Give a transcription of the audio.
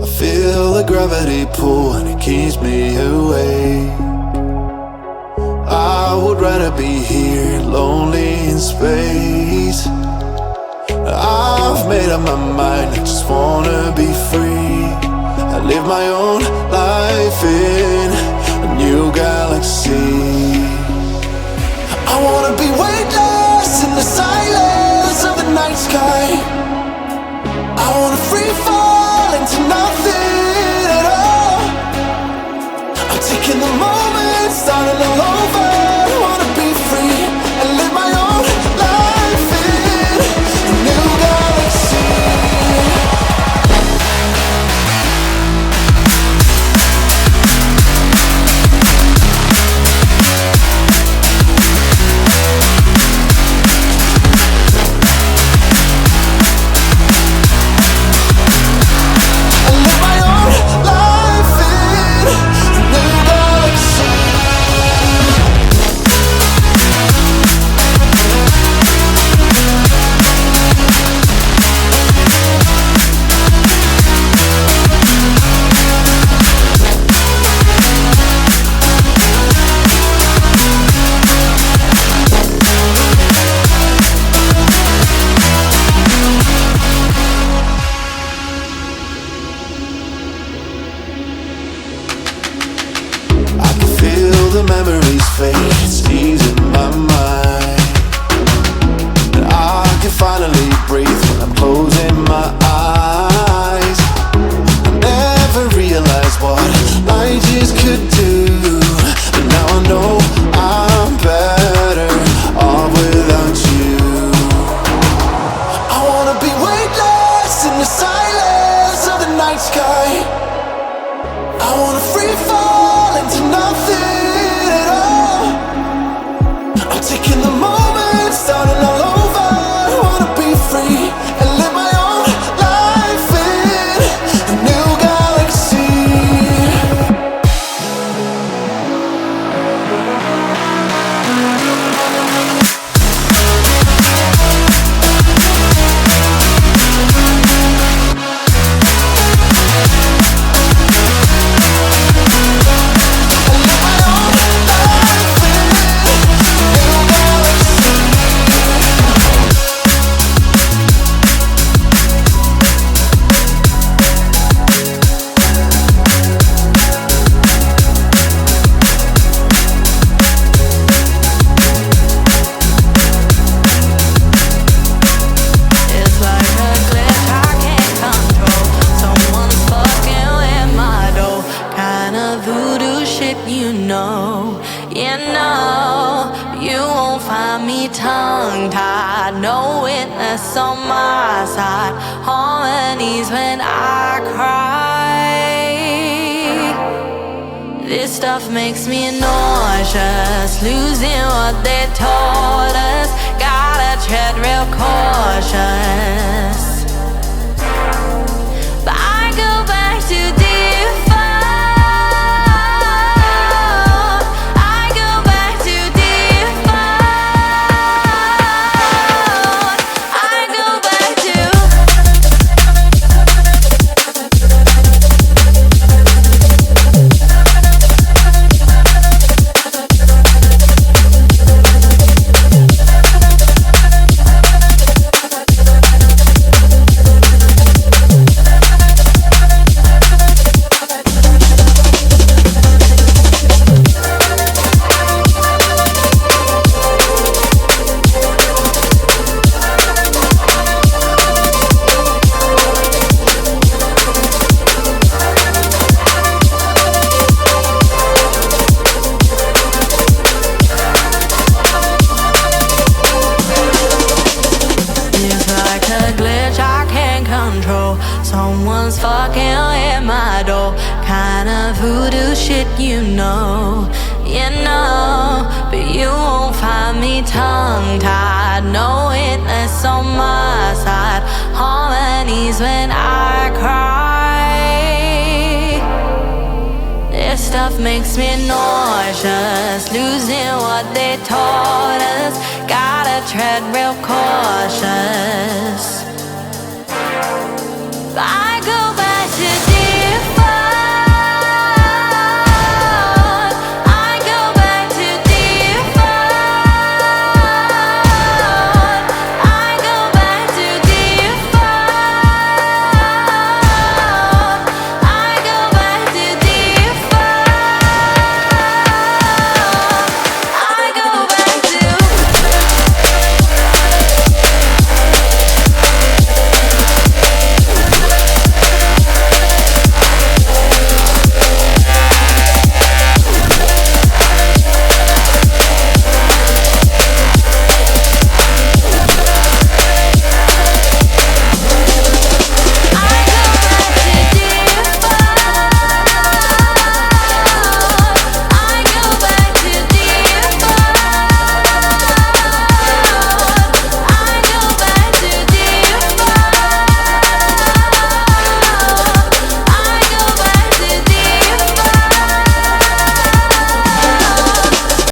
I feel the gravity pull and it keeps me awake. I would rather be here, lonely in space. I've made up my mind, I just wanna be free. I live my own life in a new galaxy. I wanna be weightless in the silence of the night sky. I wanna free fall into nothing at all. I'm taking the moment, starting all over. I wanna be free and live my own life in a new galaxy. The memories fade, it's easing my mind. And I can finally breathe when I'm closing my eyes. I never realized what I just could do, but now I know I'm better off without you. I wanna be weightless in the silence of the night sky. I wanna free fall into nothing. Taking the moment, starting all over. I wanna be free and live my own life in a new galaxy. You won't find me tongue-tied, no witness on my side, harmonies when I cry. This stuff makes me nauseous, losing what they taught us, gotta tread real cautious. But I go back to someone's fucking in my door, kind of voodoo shit, you know. But you won't find me tongue-tied, no witness on my side, harmonies when I cry. This stuff makes me nauseous, losing what they taught us, gotta tread real cautious. Bye.